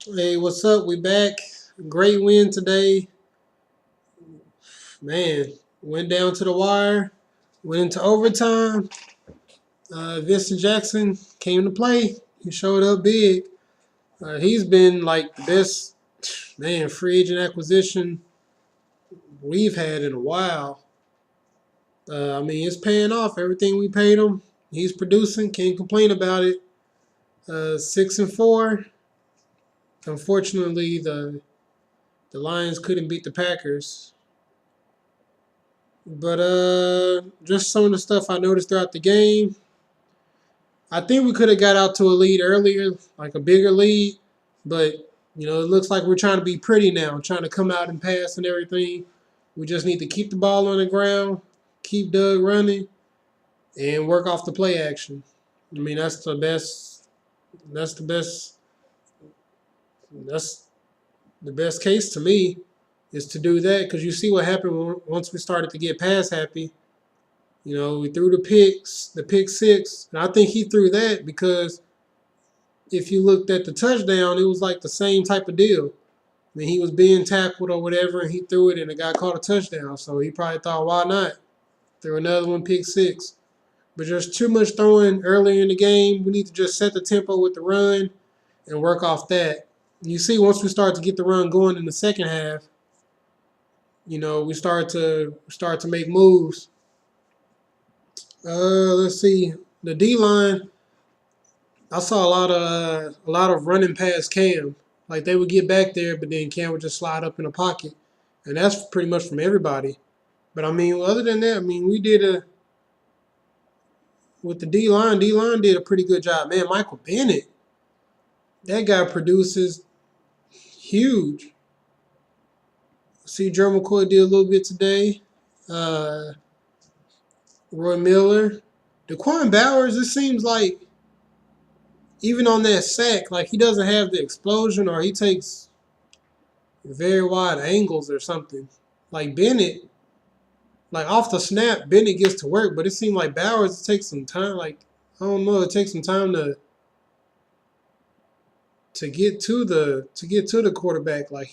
Hey, what's up? We back. Great win today. Man, went down to the wire, went into overtime. Vincent Jackson came to play. He showed up big. He's been like the best, man, free agent acquisition we've had in a while. I mean, it's paying off. Everything we paid him, he's producing. Can't complain about it. 6-4. Unfortunately, the Lions couldn't beat the Packers. But just some of the stuff I noticed throughout the game. I think we could have got out to a lead earlier, like a bigger lead. But it looks like we're trying to be pretty now, trying to come out and pass and everything. We just need to keep the ball on the ground, keep Doug running, and work off the play action. I mean, that's the best. That's the best. That's the best case to me is to do that because you see what happened once we started to get pass happy. We threw the pick six, and I think he threw that because if you looked at the touchdown, it was like the same type of deal. I mean, he was being tackled or whatever, and he threw it, and the guy caught a touchdown. So he probably thought, why not? Threw another one, pick six. But there's too much throwing earlier in the game. We need to just set the tempo with the run and work off that. You see, once we start to get the run going in the second half, we start to make moves. Let's see. The D line, I saw a lot of running past Cam. Like they would get back there, but then Cam would just slide up in the pocket, and that's pretty much from everybody. But I mean, other than that, I mean, we did a with the D line. D line did a pretty good job, man. Michael Bennett, that guy produces huge. See, Jerome McCoy did a little bit today. Uh, Roy Miller, Daquan Bowers. It seems like even on that sack, like he doesn't have the explosion, or he takes very wide angles or something. Like Bennett, like off the snap, Bennett gets to work, but it seemed like Bowers takes some time. Like I don't know, it takes some time to get to the quarterback, like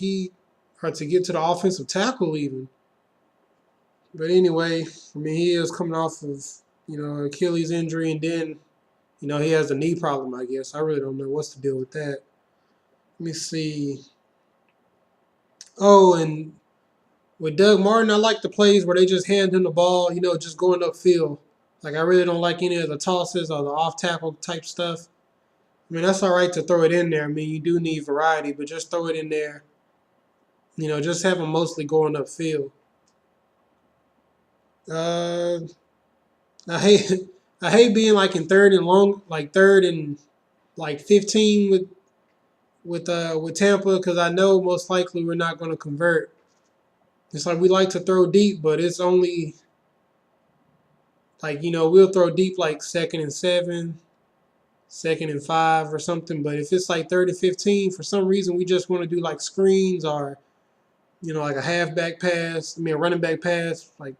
or to get to the offensive tackle even. But anyway, I mean he is coming off of Achilles injury, and then he has a knee problem. I guess I really don't know what's the deal with that. Let me see. Oh, and with Doug Martin, I like the plays where they just hand him the ball, just going upfield. Like I really don't like any of the tosses or the off tackle type stuff. I mean, that's all right to throw it in there. I mean, you do need variety, but just throw it in there. Just have them mostly going upfield. Uh, I hate I hate being like in third and long, like third and like 15 with Tampa because I know most likely we're not going to convert. It's like we like to throw deep, but it's only like we'll throw deep like second and 7, second and 5 or something. But if it's like third and 15, for some reason we just want to do like screens or like a halfback pass. I mean a running back pass, like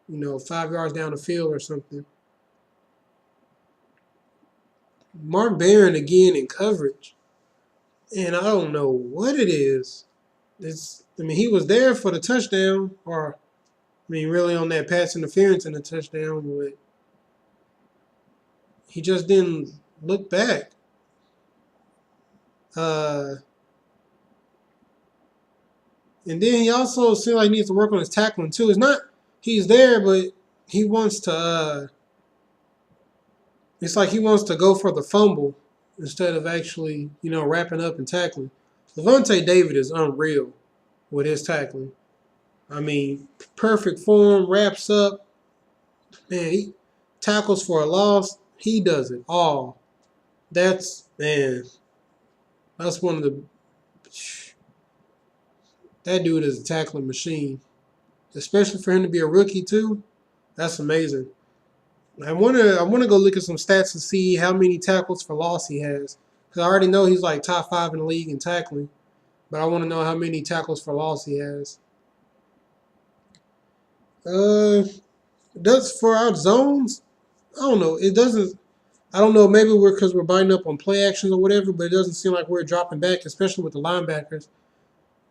5 yards down the field or something. Mark Barron again in coverage, and I don't know what it is. I mean he was there for the touchdown, or I mean really on that pass interference in the touchdown, but he just didn't look back. Uh, and then he also seems like he needs to work on his tackling too. It's not he's there, but he wants to. It's like he wants to go for the fumble instead of actually, wrapping up and tackling. Levante David is unreal with his tackling. I mean, perfect form, wraps up. Man, he tackles for a loss. He does it all. Man, that's one of the. That dude is a tackling machine, especially for him to be a rookie too. That's amazing. I wanna go look at some stats to see how many tackles for loss he has. Cause I already know he's like top 5 in the league in tackling, but I want to know how many tackles for loss he has. Uh, does for our zones? I don't know. It doesn't. I don't know, maybe we're because we're binding up on play actions or whatever, but it doesn't seem like we're dropping back, especially with the linebackers.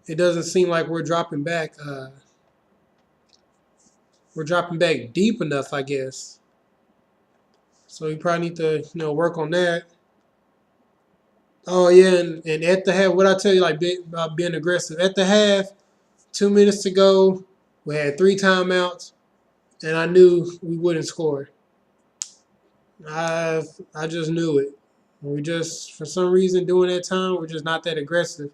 It doesn't seem like we're dropping back. We're dropping back deep enough, I guess. So we probably need to, work on that. Oh yeah, and at the half, what I tell you, like about being aggressive at the half, 2 minutes to go, we had 3 timeouts, and I knew we wouldn't score. I I just knew it. We just for some reason during that time we're just not that aggressive.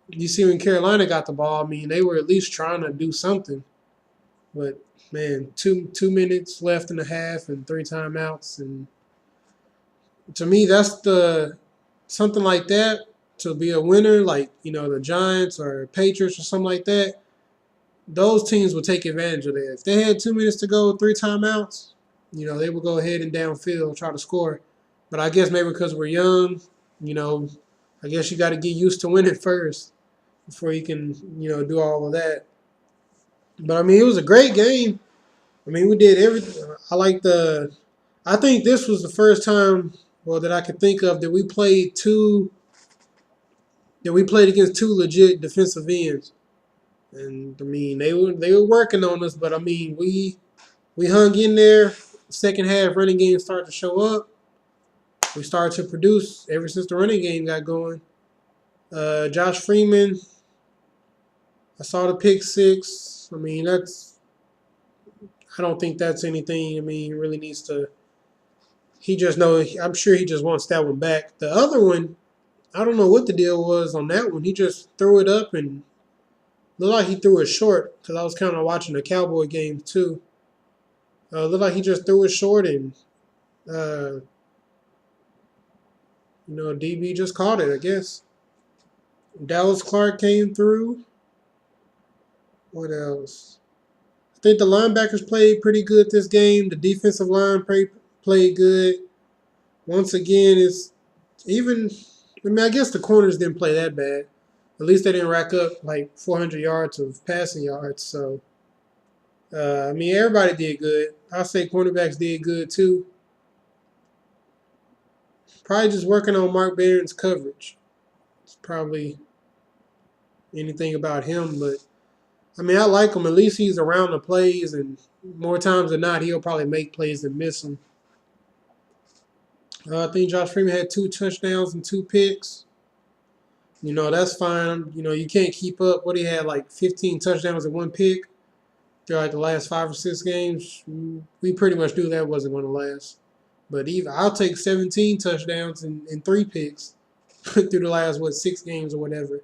You see when Carolina got the ball, I mean they were at least trying to do something. But man, two minutes left in the half and 3 timeouts, and to me that's the something like that to be a winner, like the Giants or Patriots or something like that. Those teams will take advantage of that. If they had 2 minutes to go, 3 timeouts, they would go ahead and downfield try to score. But I guess maybe because we're young, you know, I guess you got to get used to winning first before you can, do all of that. But I mean, it was a great game. I mean, we did everything. I think this was the first time, well, that I could think of that we played against two legit defensive ends. And I mean, they were working on us, but I mean, we hung in there. Second half running game started to show up. We started to produce ever since the running game got going. Josh Freeman, I saw the pick six. I mean, I don't think that's anything. I mean, he really needs to. He just know. I'm sure he just wants that one back. The other one, I don't know what the deal was on that one. He just threw it up and looked like he threw it short because I was kind of watching the Cowboy game too. Looked like he just threw it short and uh, DB just caught it, I guess. Dallas Clark came through. What else? I think the linebackers played pretty good this game. The defensive line played good. Once again, it's even. I mean, I guess the corners didn't play that bad. At least they didn't rack up like 400 yards of passing yards. So, I mean, everybody did good. I'll say cornerbacks did good too. Probably just working on Mark Barron's coverage. It's probably anything about him, but I mean, I like him. At least he's around the plays, and more times than not, he'll probably make plays and miss them. I think Josh Freeman had 2 touchdowns and 2 picks. That's fine. You can't keep up. What he had, like 15 touchdowns and 1 pick throughout the last 5 or 6 games. We pretty much knew that wasn't going to last. But even I'll take 17 touchdowns and 3 picks through the last 6 games or whatever.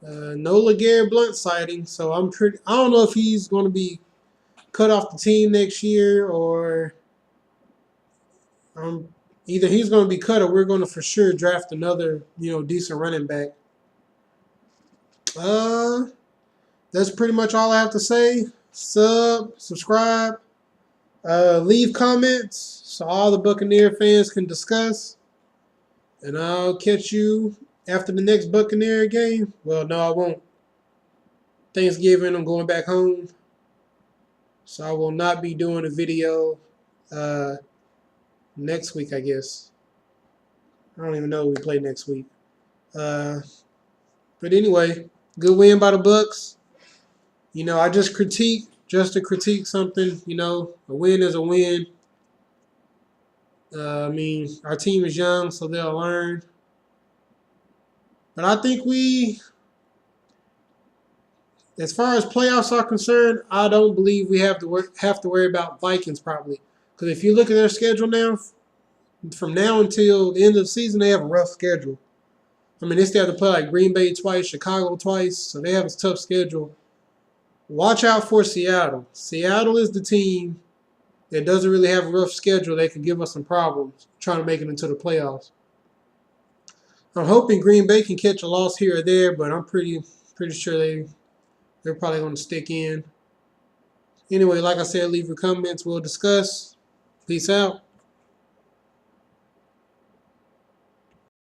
No LeGarrette Blount sighting, so I don't know if he's going to be cut off the team next year or either he's going to be cut or we're going to for sure draft another decent running back. That's pretty much all I have to say. Subscribe, leave comments so all the Buccaneer fans can discuss, and I'll catch you after the next Buccaneer game. Well, no, I won't. Thanksgiving, I'm going back home. So I will not be doing a video next week, I guess. I don't even know who we play next week. But anyway, good win by the Bucs. I just to critique something. A win is a win. I mean, our team is young, so they'll learn. But I think as far as playoffs are concerned, I don't believe we have to worry about Vikings probably. Because if you look at their schedule now, from now until the end of the season, they have a rough schedule. I mean, they still have to play like Green Bay twice, Chicago twice, so they have a tough schedule. Watch out for Seattle. Seattle is the team that doesn't really have a rough schedule. They could give us some problems trying to make it into the playoffs. I'm hoping Green Bay can catch a loss here or there, but I'm pretty sure they're probably going to stick in. Anyway, like I said, leave your comments. We'll discuss. Peace out.